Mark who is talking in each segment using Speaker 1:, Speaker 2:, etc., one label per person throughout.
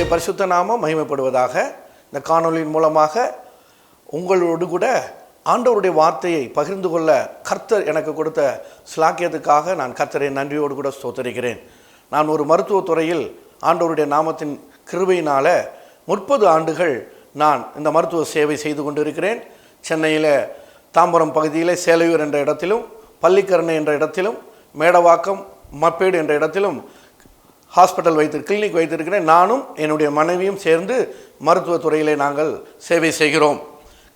Speaker 1: கர்த்தருடைய பரிசுத்த நாமம் மகிமைப்படுவதாக. இந்த காணொலியின் மூலமாக உங்களோடு கூட ஆண்டவருடைய வார்த்தையை பகிர்ந்து கொள்ள கர்த்தர் எனக்கு கொடுத்த ஸ்லாக்கியத்துக்காக நான் கர்த்தரை நன்றியோடு கூட ஸ்தோத்தரிக்கிறேன். நான் ஒரு மருத்துவத்துறையில் ஆண்டவருடைய நாமத்தின் கிருபையினால 30 ஆண்டுகள் நான் இந்த மருத்துவ சேவை செய்து கொண்டிருக்கிறேன். சென்னையில் தாம்பரம் பகுதியில் சேலையூர் என்ற இடத்திலும், பள்ளிக்கரணை என்ற இடத்திலும், மேடவாக்கம் மப்பேடு என்ற இடத்திலும் ஹாஸ்பிட்டல் கிளினிக் வைத்திருக்கிறேன். நானும் என்னுடைய மனைவியும் சேர்ந்து மருத்துவத்துறையிலே நாங்கள் சேவை செய்கிறோம்.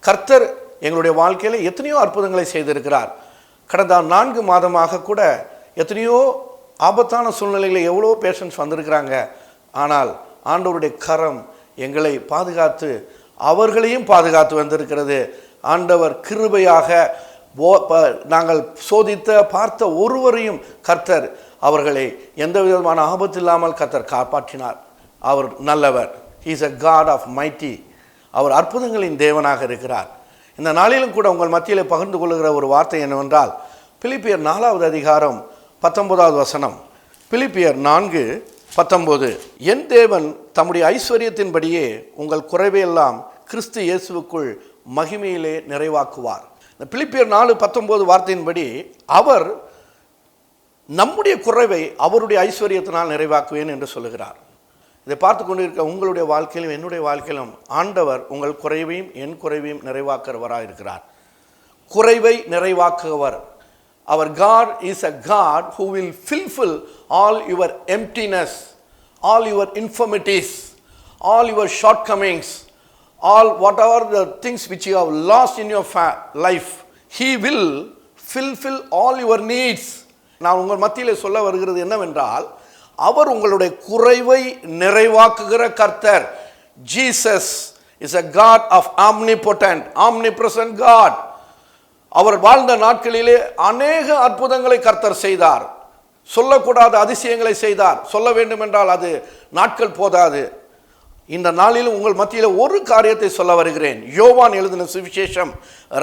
Speaker 1: கர்த்தர் எங்களுடைய வாழ்க்கையில் எத்தனையோ அற்புதங்களை செய்திருக்கிறார். கடந்த 4 மாதமாக கூட எத்தனையோ ஆபத்தான சூழ்நிலைகளில் எவ்வளோ பேஷண்ட்ஸ் வந்திருக்கிறாங்க. ஆனால் ஆண்டவருடைய கரம் எங்களை பாதுகாத்து அவர்களையும் பாதுகாத்து வந்திருக்கிறது. ஆண்டவர் கிருபையாக நாங்கள் சோதித்த பார்த்த ஒருவரையும் கர்த்தர் அவர்களை எந்த விதமான ஆபத்து இல்லாமல் கர்த்தர் காப்பாற்றினார். அவர் நல்லவர். He is a God of mighty. அவர் அற்புதங்களின் தேவனாக இருக்கிறார். இந்த நாளிலும் கூட உங்கள் மத்தியில் பகிர்ந்து கொள்கிற ஒரு வார்த்தை என்னவென்றால், பிலிப்பியர் 4வது அதிகாரம் 19வது வசனம். பிலிப்பியர் 4:19. என் தேவன் தம்முடைய ஐஸ்வர்யத்தின்படியே உங்கள் குறைவையெல்லாம் கிறிஸ்து இயேசுவுக்குள் மகிமையிலே நிறைவாக்குவார். இந்த பிலிப்பியர் 4:19 வார்த்தையின்படி அவர் நம்முடைய குறைவை அவருடைய ஐஸ்வர்யத்தினால் நிறைவாக்குவேன் என்று சொல்லுகிறார். இதை பார்த்து கொண்டிருக்க உங்களுடைய வாழ்க்கையிலும் என்னுடைய வாழ்க்கையிலும் ஆண்டவர் உங்கள் குறைவையும் என் குறைவையும் நிறைவாக்குறவராக இருக்கிறார். குறைவை நிறைவாக்குவர். Our God is a God who will fulfill all your emptiness, all your infirmities, all your shortcomings, all whatever the things which you have lost in your life. He will fulfill all your needs. நான் உங்கள் மத்தியில் சொல்ல வருகிறது என்னவென்றால், அவர் உங்களுடைய குறைவை நிறைவாக்குகிற கர்த்தர். Jesus is a God of omnipotent, omnipresent God. அவர் வாழ்ந்த நாட்களிலே அநேக அற்புதங்களை கர்த்தர் செய்தார். சொல்லக்கூடாத அதிசயங்களை செய்தார். சொல்ல வேண்டும் என்றால் அது நாட்கள் போதாது. இந்த நாளிலும் உங்கள் மத்தியில் ஒரு காரியத்தை சொல்ல வருகிறேன். யோவான் எழுதின சுவிசேஷம்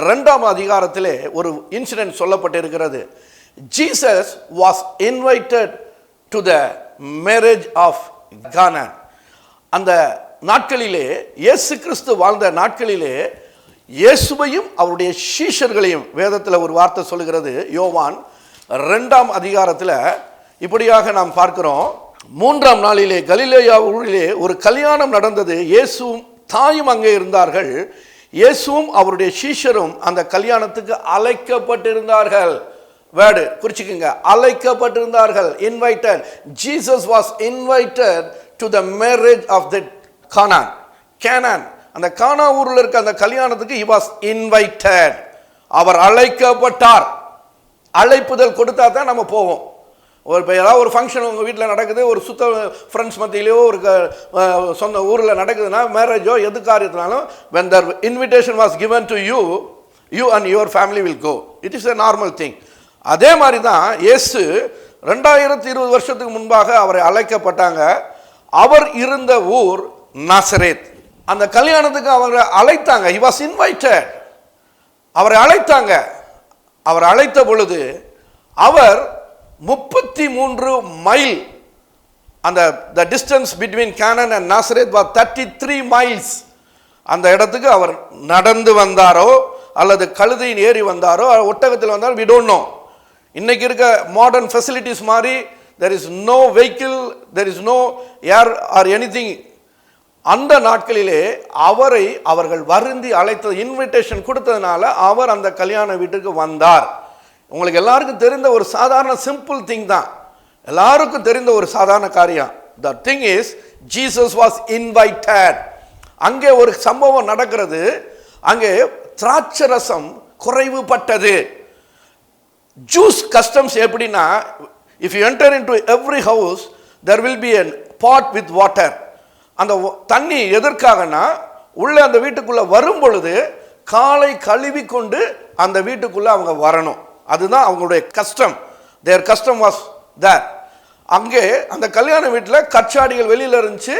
Speaker 1: 2ஆம் அதிகாரத்திலே ஒரு இன்சிடென்ட் சொல்லப்பட்டிருக்கிறது. Jesus was invited to the marriage of Cana. அந்த நாட்களிலே, இயேசு கிறிஸ்து வாழ்ந்த நாட்களிலே, இயேசுவையும் அவருடைய சீஷர்களையும் வேதத்தில் ஒரு வார்த்தை சொல்லுகிறது. யோவான் 2ஆம் அதிகாரத்தில் இப்படியாக நாம் பார்க்கிறோம். 3ஆம் நாளிலே கலிலேயா ஊரிலே ஒரு கல்யாணம் நடந்தது. இயேசுவும் தாயும் அங்கே இருந்தார்கள். இயேசுவும் அவருடைய சீஷரும் அந்த கல்யாணத்துக்கு அழைக்கப்பட்டிருந்தார்கள். வேர்டு குறிச்சிக்கங்க, அழைக்கப்பட்டிருந்தார்கள். Invited. Jesus was invited to the marriage of the Canaan. அந்த கானா ஊரில் இருக்க அந்த கல்யாணத்துக்கு he was invited. அவர் அழைக்கப்பட்டார். அழைப்புதல் கொடுத்தா தான் நம்ம போவோம். ஏதாவது ஒரு ஃபங்க்ஷன் உங்கள் வீட்டில் நடக்குது, ஒரு சுத்த ஃப்ரெண்ட்ஸ் மத்தியிலையோ ஒரு சொந்த ஊரில் நடக்குதுன்னா, மேரேஜோ எது காரியத்தினாலும், when the invitation was given to you, you and your family will go. It is a normal thing. அதே மாதிரி தான் இயேசு 2020 வருஷத்துக்கு முன்பாக அவரை அழைக்கப்பட்டாங்க. அவர் இருந்த ஊர் நாசரேத். அந்த கல்யாணத்துக்கு அவரை அழைத்தாங்க. He was invited. அவரை அழைத்தாங்க. அவர் அழைத்த பொழுது அவர் 33 மைல், அந்த the distance between Canaan and Nazareth was 33 miles. அந்த இடத்துக்கு அவர் நடந்து வந்தாரோ அல்லது கழுதையின் ஏறி வந்தாரோ ஒட்டகத்தில் வந்தாரோ, we don't know. இன்னைக்கு இருக்க மாடர்ன் ஃபெசிலிட்டிஸ் மாதிரி there is no vehicle, there is no air or anything. அந்த நாட்களிலே அவரை அவர்கள் வருந்தி அழைத்த இன்விடேஷன் கொடுத்ததுனால அவர் அந்த கல்யாண வீட்டுக்கு வந்தார். உங்களுக்கு எல்லாருக்கும் தெரிந்த ஒரு சாதாரண சிம்பிள் திங் தான். எல்லாருக்கும் தெரிந்த ஒரு சாதாரண காரியம். The thing is, Jesus was invited. அங்கே ஒரு சம்பவம் நடக்கிறது. அங்கே திராட்சரசம் குறைவுபட்டது. ஜூஸ் கஸ்டம்ஸ் எப்படின்னா, if you enter into every house there will be a pot with water. அந்த தண்ணி எதற்காகனா, உள்ள அந்த வீட்டுக்குள்ள வரும் பொழுது காலை கழுவி கொண்டு அந்த வீட்டுக்குள்ள அவங்க வரணும். அதுதான் அவங்களுடைய custom. their custom was that. அங்கே அந்த கல்யாண வீட்டில் கச்சாடிகள் வெளியில் இருந்துச்சு,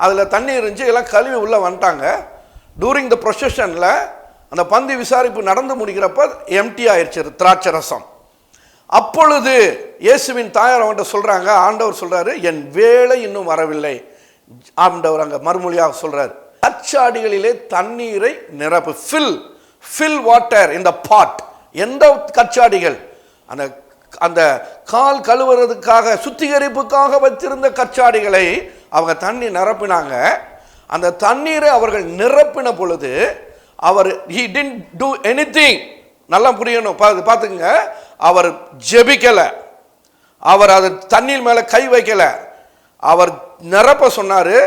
Speaker 1: அதில் தண்ணி இருந்துச்சு, எல்லாம் கழுவி உள்ளே வந்துட்டாங்க. டூரிங் த ப்ரொசஷனில் அந்த பந்தி விசாரிப்பு நடந்து முடிக்கிறப்ப எம்டி ஆயிடுச்சு திராட்சரசம். அப்பொழுது இயேசுவின் தாயார் அவன்கிட்ட சொல்கிறாங்க, ஆண்டவர் சொல்கிறாரு, என் வேலை இன்னும் வரவில்லை, ஆண்டவர் அங்க மறுமொழியாக சொல்றார், கற்சாடிகளிலே தண்ணீரை நிரப்பு. ஃபில் வாட்டர் இன் த பாட். எந்த கற்சாடிகள்? அந்த அந்த கால் கழுவுறதுக்காக சுத்திகரிப்புக்காக வச்சிருந்த கற்சாடிகளை அவங்க தண்ணி நிரப்பினாங்க. அந்த தண்ணீரை அவர்கள் நிரப்பின பொழுது அவர் he didn't do anything. நல்லா புரியணும், பார்த்துக்குங்க. அவர் ஜெபிக்கல, அவர் அது தண்ணீர் மேல கை வைக்கல, அவர் நிரப்ப சொன்னாரு.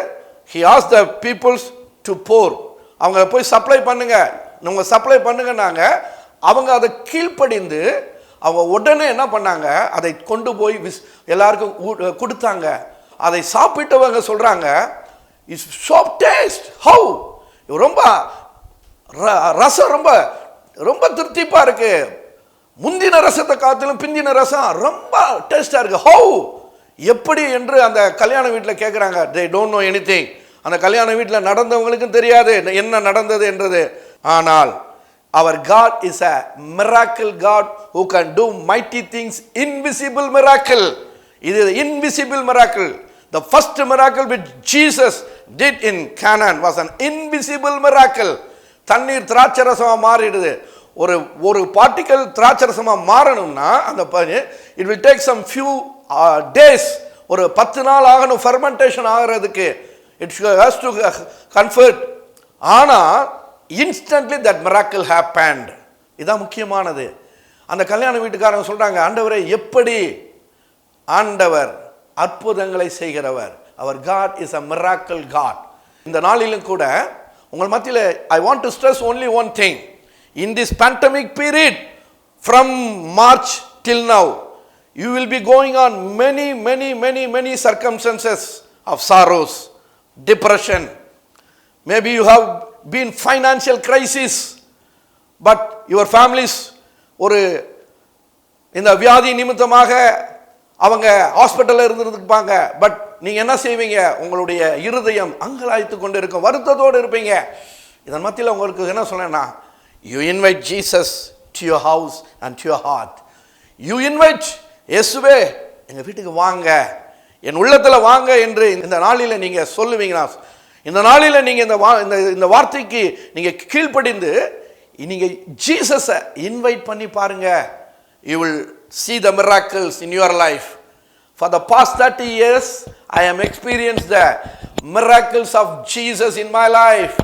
Speaker 1: he asked the peoples to pour. அவங்க போய் சப்ளை பண்ணுங்க, நம்ம சப்ளை பண்ணுங்கன்னாங்க. அவங்க அதை கீழ்ப்படிந்து அவங்க உடனே என்ன பண்ணாங்க, அதை கொண்டு போய் எல்லாருக்கும் கொடுத்தாங்க. அதை சாப்பிட்டவங்க சொல்றாங்க, இஸ் so taste how, ரொம்ப ரசம் ரொம்ப ரொம்ப திருப்திப்பா இருக்கு, முந்தின ரசத்தை காத்திலும் பிந்தின ரசம் ரொம்ப டேஸ்டா இருக்கு. ஹவு, எப்படி என்று அந்த கல்யாண வீட்டில் கேட்குறாங்க. they don't know anything. அந்த கல்யாண வீட்டில் நடந்தவங்களுக்கும் தெரியாது என்ன நடந்தது என்றது. ஆனால் our God is a miracle God who can do mighty things, invisible miracle. It is invisible miracle. The first miracle which Jesus did in Canaan was an invisible miracle. தண்ணீர் திராட்சரசமா மாறிடுது. ஒரு பார்ட்டிகல் திராட்சரசமா மாறணும்னா அந்த it will take some few days, ஒரு 10 நாள் ஆகணும் fermentation ஆகிறதுக்கு. it has to convert. ஆனா instantly that miracle happened. இதான் முக்கியமானது. அந்த கல்யாண வீட்டுக்காரங்க சொல்றாங்க, ஆண்டவரே எப்படி? ஆண்டவர் அற்புதங்களை செய்கிறவர். our God is a miracle God. இந்த நாளிலும் கூட உங்கள் மத்தியில் I want to stress only one thing. In this pandemic period from March till now, you will be going on many circumstances of sorrows, depression. Maybe you have been financial crisis, but your families ஒரு இந்த வியாதி நிமித்தமாக அவங்க ஹாஸ்பிட்டல்ல இருந்திருப்பாங்க. But நீங்க என்ன செய்வீங்க? உங்களுடைய இருதயம் அங்கலாய்த்து கொண்டு இருக்கும், வருத்தத்தோடு இருப்பீங்க. இதன் மத்தியில் உங்களுக்கு என்ன சொல்றேன்னா, you invite Jesus to your house and to your heart. you invite இயேசுவே எங்க வீட்டுக்கு வாங்க, என் உள்ளத்துல வாங்க என்று இந்த நாளில நீங்க சொல்லுவீங்கன்னா, இந்த நாளில நீங்க இந்த வார்த்தைக்கு நீங்க கீழ்ப்படிந்து நீங்க ஜீசஸை இன்வைட் பண்ணி பாருங்க. you will see the miracles in your life. For the past 30 years I am experienced the miracles of Jesus in my life.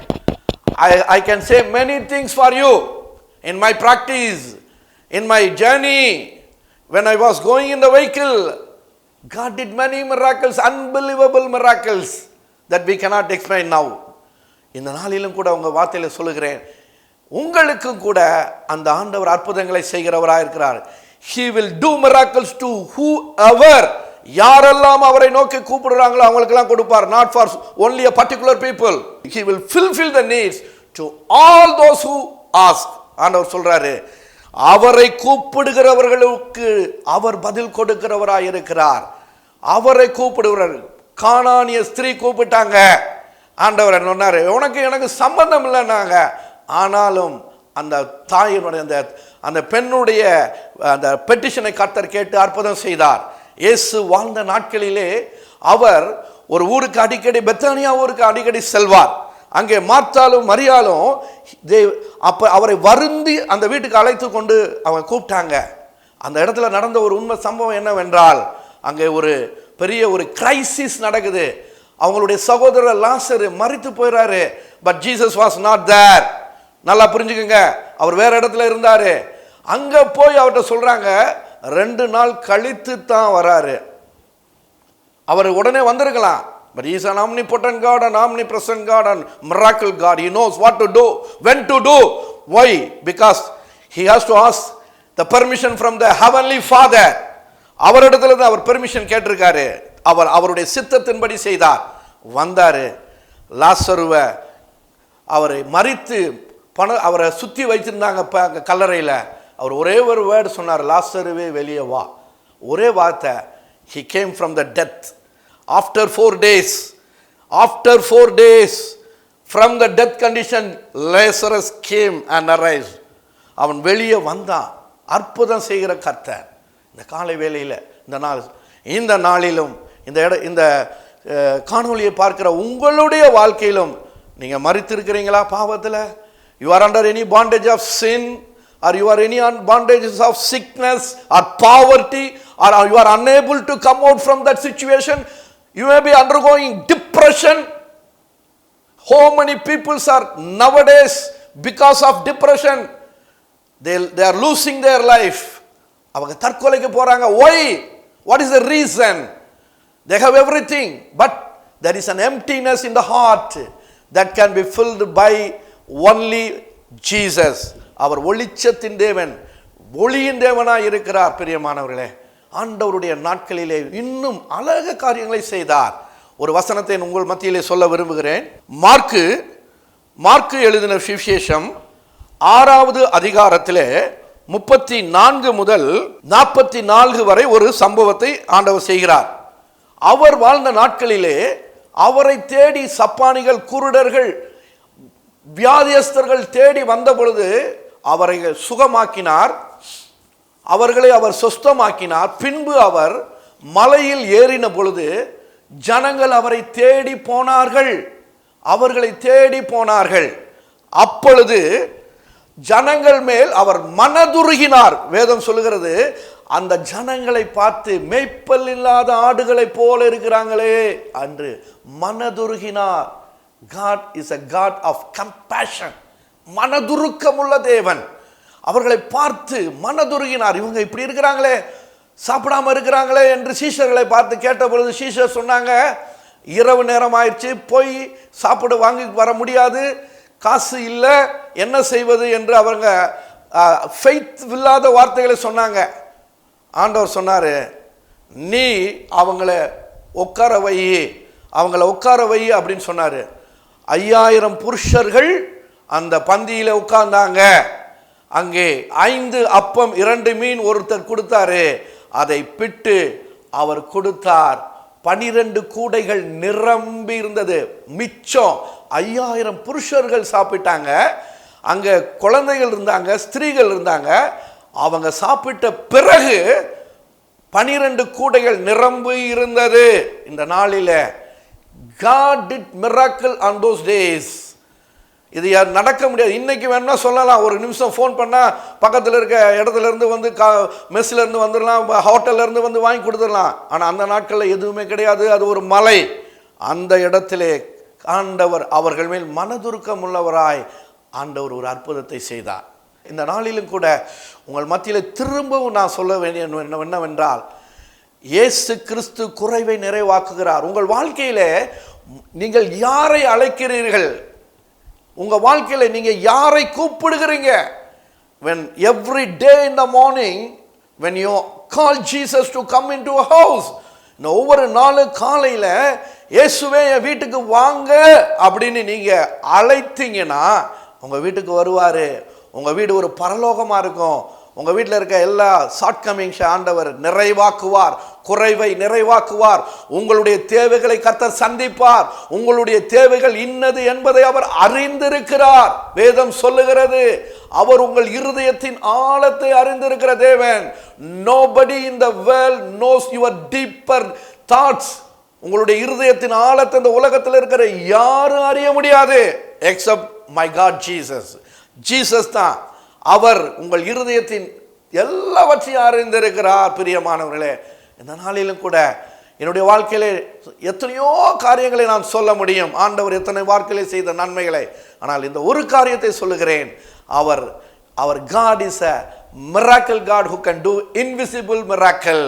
Speaker 1: I can say many things for you in my practice, in my journey. When I was going in the vehicle, God did many miracles, unbelievable miracles that we cannot explain now. இந்த நாளிலும் கூட உங்க வார்த்தையில சொல்லுகிறேன், உங்களுக்கு கூட அந்த ஆண்டவர் அற்புதங்களை செய்கிறவராக இருக்கிறார். He will do miracles to whoever, யாரெல்லாம் அவரை நோக்கி கூப்பிடுறாங்களோ அவங்களுக்கெல்லாம் கொடுப்பார். not for only a particular people. He will fulfill the needs to all those who ask. ஆண்டவர் சொல்றாரு, அவரை கூப்பிடுகிறவர்களுக்கு அவர் பதில் கொடுக்கிறவராய் இருக்கிறார். அவரை கூப்பிடுகிறார். கானானிய ஸ்திரீ கூப்பிட்டாங்க, ஆண்டவர் சொன்னாரு, உனக்கு எனக்கு சம்பந்தம் இல்லைன்னாங்க. ஆனாலும் அந்த தாயினுடைய அந்த பெண்ணுடைய அந்த பெட்டிஷனை கர்த்தர் கேட்டு அற்புதம் செய்தார். இயேசு வாழ்ந்த நாட்களிலே அவர் ஒரு ஊருக்கு அடிக்கடி, பெத்தானியா ஊருக்கு அடிக்கடி செல்வார். அங்கே மார்த்தாலும் மரியாளும் அப்ப அவரை வருந்தி அந்த வீட்டுக்கு அழைத்து கொண்டு அவங்க கூப்பிட்டாங்க. அந்த இடத்துல நடந்த ஒரு உண்மை சம்பவம் என்னவென்றால், அங்கே ஒரு பெரிய ஒரு கிரைசிஸ் நடக்குது. அவங்களுடைய சகோதரர் லாசரு மரித்து போயிறாரு. But Jesus was not there. நல்லா புரிஞ்சுக்கங்க, அவர் வேற இடத்துல இருந்தாரு. அங்க போய் அவர்கிட்ட சொல்றாங்க, 2 நாள் கழித்து தான் வராரு. அவர் உடனே வந்திருக்கலாம். But he is an omnipotent God, an omnipresent God, and miracle God. He knows what to do, when to do. Why? Because he has to ask the permission from the heavenly Father. அவரிடத்துல தான் hour permission கேட்டிருக்காரு. அவருடைய சித்தத்தின்படி செய்தார். வந்தாரு. லாசருவை அவரை மரித்து அவரை சுத்தி வைத்திருந்தாங்க கல்லறையில். அவர் ஒரே ஒரு வேர்டு சொன்னார், லாசருவே வெளியே வா. ஒரே வார்த்தை. he came from the death. After 4 days from the death condition, Lazarus came and arose. அவன் வெளியே வந்தான். அற்புதம் செய்கிற கர்த்தர் இந்த காலை வேளையில் இந்த நாளிலும் இந்த காணொளியை பார்க்கிற உங்களுடைய வாழ்க்கையிலும் நீங்கள் மரித்திருக்கிறீங்களா பாவத்தில்? You are under any bondage of sin, are you are any bondages of sickness or poverty, are you are unable to come out from that situation? You may be undergoing depression. How many people are nowadays because of depression? They are losing their life. அவங்க தற்கொலைக்கு போறாங்க. Why? What is the reason? They have everything, but there is an emptiness in the heart that can be filled by only Jesus. அவர் ஒளிச்சத்தின் தேவன், ஒளியின் தேவனாய் இருக்கிறார். பிரியமானவர்களே, ஆண்டவருடைய நாட்களிலே இன்னும் அழகு காரியங்களை செய்தார். ஒரு வசனத்தை உங்கள் மத்தியிலே சொல்ல விரும்புகிறேன். மார்க்கு எழுதின சுவிசேஷம் 6வது அதிகாரத்திலே 34 முதல் 44 வரை ஒரு சம்பவத்தை ஆண்டவர் செய்கிறார். அவர் வாழ்ந்த நாட்களிலே அவரை தேடி சப்பானிகள், குருடர்கள், வியாதியஸ்தர்கள் தேடி வந்த பொழுது அவரை சுகமாக்கினார், அவர்களை அவர் சொஸ்தமாக்கினார். பின்பு அவர் மலையில் ஏறின பொழுது ஜனங்கள் அவரை தேடி போனார்கள், அவர்களை தேடி போனார்கள். அப்பொழுது ஜனங்கள் மேல் அவர் மனதுருகினார். வேதம் சொல்லுகிறது, அந்த ஜனங்களை பார்த்து மேய்ப்பல் இல்லாத ஆடுகளை போல இருக்கிறாங்களே என்று மனதுருகினார். God is a God of compassion. மனதுருக்கமுள்ள தேவன். அவர்களை பார்த்து மனதுருகினார். இவங்க இப்படி இருக்கிறாங்களே, சாப்பிடாம இருக்கிறாங்களே என்று சீஷர்களை பார்த்து கேட்ட பொழுது சீஷர் சொன்னாங்க, இரவு நேரம் ஆயிடுச்சு, போய் சாப்பிட வாங்கி வர முடியாது, காசு இல்லை, என்ன செய்வது என்று அவங்க ஃபெய்த் இல்லாத வார்த்தைகளை சொன்னாங்க. ஆண்டவர் சொன்னார், நீ அவங்கள உட்கார வை அப்படின்னு சொன்னார். 5000 புருஷர்கள் அந்த பந்தியில் உட்கார்ந்தாங்க. அங்கே 5 அப்பம் 2 மீன் ஒருத்தர் கொடுத்தாரு. அதை பிட்டு அவர் கொடுத்தார். 12 கூடைகள் நிரம்பி இருந்தது. மிச்சம் 5000 புருஷர்கள் சாப்பிட்டாங்க. அங்க குழந்தைகள் இருந்தாங்க, ஸ்திரீகள் இருந்தாங்க. அவங்க சாப்பிட்ட பிறகு 12 கூடைகள் நிரம்பி இருந்தது. இந்த நாளில God did miracle on those days. இது நடக்க முடியாது. இன்னைக்கு வேணும்னா சொல்லலாம், ஒரு நிமிஷம் ஃபோன் பண்ணால் பக்கத்தில் இருக்க இடத்துல இருந்து வந்து மெஸ்ஸில் இருந்து வந்துடலாம், ஹோட்டலில் இருந்து வந்து வாங்கி கொடுத்துடலாம். ஆனால் அந்த நாட்களில் எதுவுமே கிடையாது. அது ஒரு மலை. அந்த இடத்திலே ஆண்டவர் அவர்கள் மேல் மனதுருக்கம் உள்ளவராய் ஆண்டவர் ஒரு அற்புதத்தை செய்தார். இந்த நாளிலும் கூட உங்கள் மத்தியில் திரும்பவும் நான் சொல்ல வேண்டிய என்னவென்றால், இயேசு கிறிஸ்து குறைவை நிறைவாக்குகிறார். உங்கள் வாழ்க்கையிலே நீங்கள் யாரை அழைக்கிறீர்கள்? உங்க வாழ்க்கையில நீங்க யாரை கூப்பிடுகிறீங்க? when every day in the morning when you call Jesus to come into a house, ஒவ்வொரு நாள் காலையில இயேசுவே என் வீட்டுக்கு வாங்க அப்படின்னு நீங்க அழைத்தீங்கன்னா உங்க வீட்டுக்கு வருவாரு. உங்க வீடு ஒரு பரலோகமா இருக்கும். உங்க வீட்டில் இருக்க எல்லா ஷார்ட்கமிங்ஸ் ஆண்டவர் நிறைவாக்குவார், குறைவை நிறைவாக்குவார். உங்களுடைய தேவைகளை கர்த்தர் சந்திப்பார். உங்களுடைய தேவைகள் இன்னது என்பதை அவர் அறிந்திருக்கிறார். வேதம் சொல்லுகிறது, அவர் உங்கள் இருதயத்தின் ஆழத்தை அறிந்திருக்கிற தேவன். nobody in the world knows your deeper thoughts. உங்களுடைய இருதயத்தின் ஆழத்தை இந்த உலகத்தில் இருக்கிற யாரும் அறிய முடியாது except my God Jesus. Jesus தான். அவர் உங்கள் இருதயத்தின் எல்லாவற்றையும் அறிந்திருக்கிறார். பிரியமானவர்களே, இந்த நாளிலும் கூட என்னுடைய வாழ்க்கையிலே எத்தனையோ காரியங்களை நான் சொல்ல முடியும், ஆண்டவர் எத்தனை வாழ்க்கையிலே செய்த நன்மைகளை. ஆனால் இந்த ஒரு காரியத்தை சொல்லுகிறேன், அவர் God is a miracle God who can do invisible miracle.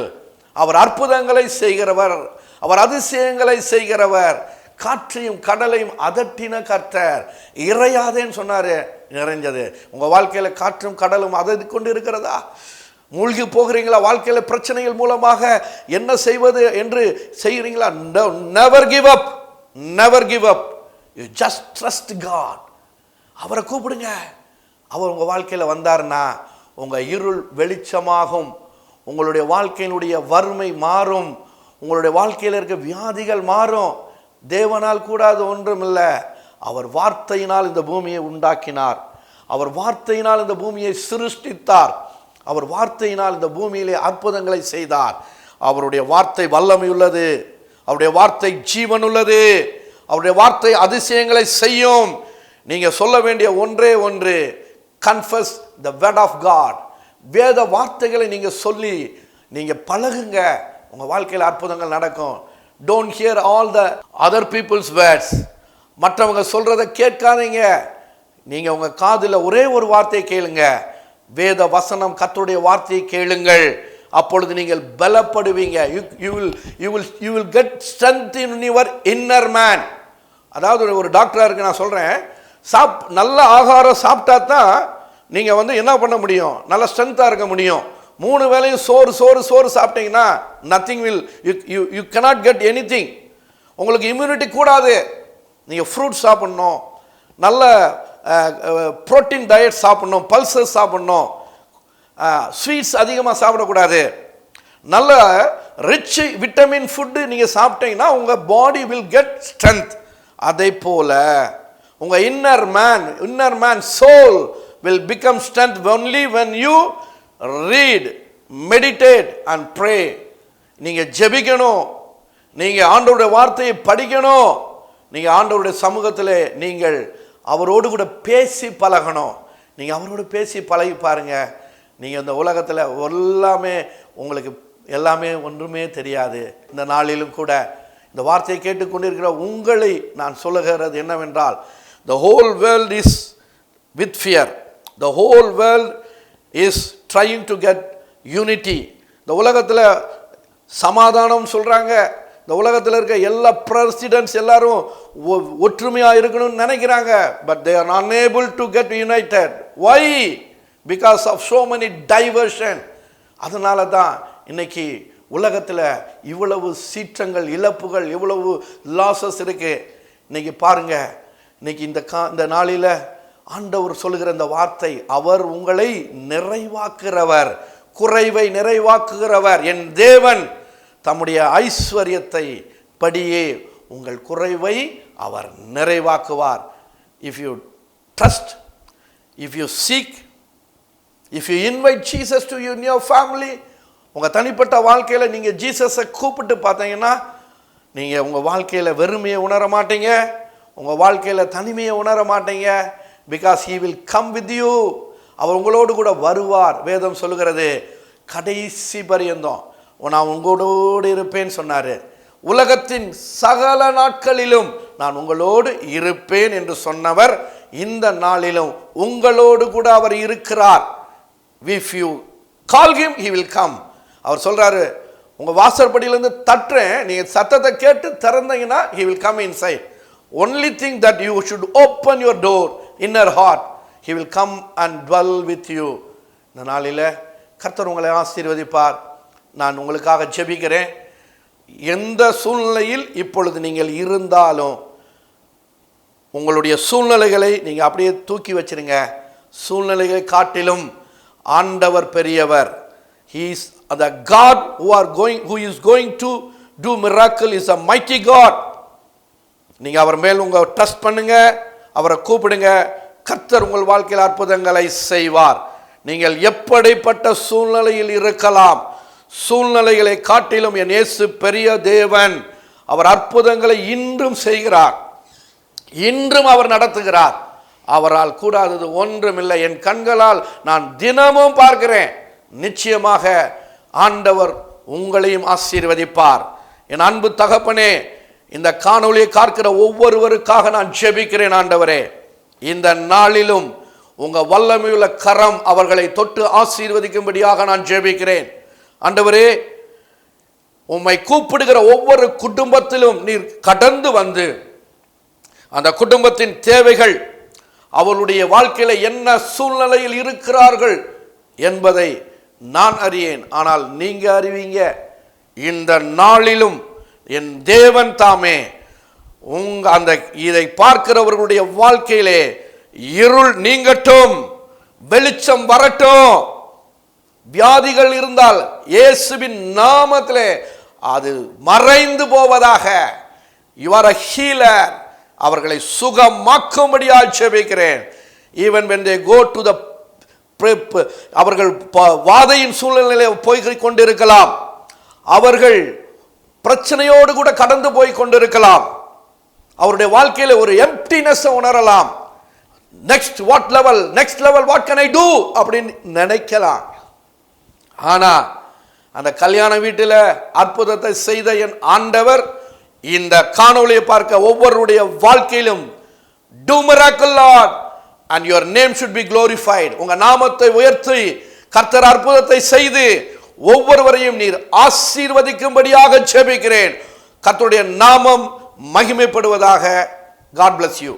Speaker 1: அவர் அற்புதங்களை செய்கிறவர், அவர் அதிசயங்களை செய்கிறவர். காற்றையும் கடலையும் அதட்டின கர்த்தர். இறையாதேன்னு சொன்னாரு, நிறைஞ்சது. உங்க வாழ்க்கையில காற்றும் கடலும் அதட்டி கொண்டு இருக்கிறதா? மூழ்கி போகிறீங்களா? வாழ்க்கையில பிரச்சனைகள் மூலமாக என்ன செய்வது என்று செய்கிறீங்களா? never give up, never give up. You just trust God. அவரை கூப்பிடுங்க. அவர் உங்க வாழ்க்கையில வந்தாருன்னா உங்க இருள் வெளிச்சமாகும். உங்களுடைய வாழ்க்கையினுடைய வறுமை மாறும். உங்களுடைய வாழ்க்கையில் இருக்க வியாதிகள் மாறும். தேவனால் கூடாது ஒன்றுமில்லை. அவர் வார்த்தையினால் இந்த பூமியை உண்டாக்கினார். அவர் வார்த்தையினால் இந்த பூமியை சிருஷ்டித்தார். அவர் வார்த்தையினால் இந்த பூமியிலே அற்புதங்களை செய்தார். அவருடைய வார்த்தை வல்லமை உள்ளது. அவருடைய வார்த்தை ஜீவன் உள்ளது. அவருடைய வார்த்தை அதிசயங்களை செய்யும். நீங்க சொல்ல வேண்டிய ஒன்றே ஒன்று, confess the word of God. வேத வார்த்தைகளை நீங்க சொல்லி நீங்க பழகுங்க, உங்க வாழ்க்கையில் அற்புதங்கள் நடக்கும். Don't hear all the other people's words. மற்றவங்க சொல்றதை கேட்காதீங்க. நீங்க உங்க காதுல ஒரே ஒரு வார்த்தையை கேளுங்க, வேத வசனம் கர்த்தருடைய வார்த்தையை கேளுங்கள். அப்பொழுது நீங்கள் பலப்படுவீங்க. you will get strength in your inner man. அதாவது ஒரு டாக்டரா இருக்கு நான் சொல்றேன், நல்ல ஆகாரம் சாப்பிட்டா தான் நீங்க என்ன பண்ண முடியும், நல்ல ஸ்ட்ரென்த்தா இருக்க முடியும். 3 வேளையும் சோறு சோறு சோறு சாப்பிட்டீங்கன்னா nothing will you cannot get anything. உங்களுக்கு இம்யூனிட்டி கூடாது. நீங்க ஃப்ரூட் சாப்பிடணும், நல்ல புரோட்டீன் டயட் சாப்பிடணும், பல்சஸ் சாப்பிடணும், ஸ்வீட்ஸ் அதிகமாக சாப்பிடக்கூடாது. நல்ல ரிச் விட்டமின் ஃபுட்டு நீங்கள் சாப்பிட்டீங்கன்னா உங்கள் பாடி வில் கெட் ஸ்ட்ரென்த். அதே போல உங்கள் inner man soul will become strength only when you read, meditate and pray. நீங்கள் ஜெபிக்கணும், நீங்கள் ஆண்டவருடைய வார்த்தையை படிக்கணும், நீங்கள் ஆண்டவருடைய சமூகத்தில் நீங்கள் அவரோடு கூட பேசி பழகணும். நீங்கள் அவரோடு பேசி பழகி பாருங்க. நீங்கள் இந்த உலகத்தில் உங்களுக்கு எல்லாமே ஒன்றுமே தெரியாது. இந்த நாளிலும் கூட இந்த வார்த்தையை கேட்டுக்கொண்டிருக்கிற உங்களை நான் சொல்லுகிறது என்னவென்றால், the whole world is with fear. The whole world is trying to get unity. இந்த உலகத்தில் சமாதானம் சொல்றாங்க. இந்த உலகத்தில் இருக்க எல்லா பிரசிடென்ட்ஸ் எல்லாரும் ஒற்றுமையாக இருக்கணும்னு நினைக்கிறாங்க. But they are unable to get united. Why? Because of so many diversion. அதனால தான் இன்னைக்கு உலகத்தில் இவ்வளவு சீற்றங்கள், இழப்புகள், இவ்வளவு லாசஸ் இருக்கு. இன்னைக்கு பாருங்க, இன்னைக்கு இந்த நாளில் ஆண்டவர் சொல்லுகிற இந்த வார்த்தை, அவர் உங்களை நிறைவாக்குகிறவர், குறைவை நிறைவாக்குகிறவர். என் தேவன் தம்முடைய ஐஸ்வர்யத்தை படியே உங்கள் குறைவை அவர் நிறைவாக்குவார். If you trust, if you seek, if you invite Jesus to you in your family, உங்கள் தனிப்பட்ட வாழ்க்கையில் நீங்கள் ஜீசஸை கூப்பிட்டு பார்த்தீங்கன்னா நீங்கள் உங்கள் வாழ்க்கையில் வெறுமையை உணர மாட்டீங்க, உங்கள் வாழ்க்கையில் தனிமையை உணர மாட்டீங்க. Because he will come with you. அவர் உங்களோடு கூட வருவார். வேதம் சொல்லுகிறது, கடைசி பரியந்தம் நான் உங்களோடு இருப்பேன்னு சொன்னார். உலகத்தின் சகல நாட்களிலும் நான் உங்களோடு இருப்பேன் என்று சொன்னவர் இந்த நாளிலும் உங்களோடு கூட அவர் இருக்கிறார். If you call him, he will come. அவர் சொல்றாரு, உங்க வாசற்படியிலிருந்து தட்டுறேன், நீங்க சத்தத்தை கேட்டு திறந்தீங்கன்னா he will come inside. Only thing that you should open your door, inner heart, he will come and dwell with you. இந்த நாளில கர்த்தர் உங்களை ஆசீர்வதிப்பார். நான் உங்களுக்காக ஜெபிக்கிறேன். எந்த சூழ்நிலையில் இப்பொழுது நீங்கள் இருந்தாலும் உங்களுடைய சூழ்நிலைகளை நீங்க அப்படியே தூக்கி வச்சிருங்க. சூழ்நிலைகளை காட்டிலும் ஆண்டவர் பெரியவர். He is the God who is going to do miracle, is a mighty God. நீங்க அவர் மேல் உங்க ட்ரஸ்ட் பண்ணுங்க, அவரை கூப்பிடுங்க. கர்த்தர் உங்கள் வாழ்க்கையில் அற்புதங்களை செய்வார். நீங்கள் எப்படிப்பட்ட சூழ்நிலையில் இருக்கலாம், சூழ்நிலைகளை காட்டிலும் என் இயேசு பெரிய தேவன். அவர் அற்புதங்களை இன்றும் செய்கிறார், இன்றும் அவர் நடத்துகிறார். அவரால் கூடாதது ஒன்றுமில்லை. என் கண்களால் நான் தினமும் பார்க்கிறேன். நிச்சயமாக ஆண்டவர் உங்களையும் ஆசீர்வதிப்பார். என் அன்பு தகப்பனே, இந்த காணொளியை பார்க்கிற ஒவ்வொருவருக்காக நான் ஜெபிக்கிறேன். ஆண்டவரே, இந்த நாளிலும் உங்க வல்லமையுள்ள கரம் அவர்களை தொட்டு ஆசீர்வதிக்கும்படியாக நான் ஜெபிக்கிறேன். ஆண்டவரே, உம்மை கூப்பிடுகிற ஒவ்வொரு குடும்பத்திலும் நீர் கடந்து வந்து அந்த குடும்பத்தின் தேவைகள், அவளுடைய வாழ்க்கையில என்ன சூழ்நிலையில் இருக்கிறார்கள் என்பதை நான் அறியேன். ஆனால் நீங்க அறிவீங்க. இந்த நாளிலும் என் தேவன் தாமே இதை பார்க்கிறவர்களுடைய வாழ்க்கையிலே இருள் நீங்கட்டும், வெளிச்சம் வரட்டும். வியாதிகள் இருந்தால் இயேசுவின் நாமத்திலே அது மறைந்து போவதாக. You are a healer. அவர்களை சுகமாக்கும்படியாக ஜெபிக்கிறேன். Even when they go to the அவர்கள் வாதையின் சூழ்நிலையிலே போய் கொண்டிருக்கலாம், அவர்கள் பிரச்சனையோடு கூட கடந்து போய் கொண்டிருக்கலாம். அவருடைய வாழ்க்கையில ஒரு எம்ப்டினஸ் உணரலாம். Next level what can I do அப்படின்னு நினைக்கலாம். ஆனா அந்த கல்யாண வீட்டில் அற்புதத்தை செய்த என் ஆண்டவர் இந்த காணொளியை பார்க்க ஒவ்வொருடைய வாழ்க்கையிலும் do miracle Lord and your name should be glorified. உங்க நாமத்தை உயர்த்தி கர்த்தர் அற்புதத்தை செய்து ஒவ்வொருவரையும் நீர் ஆசீர்வதிக்கும்படியாக ஜெபிக்கிறேன். கர்த்தருடைய நாமம் மகிமைப்படுவதாக. God bless you.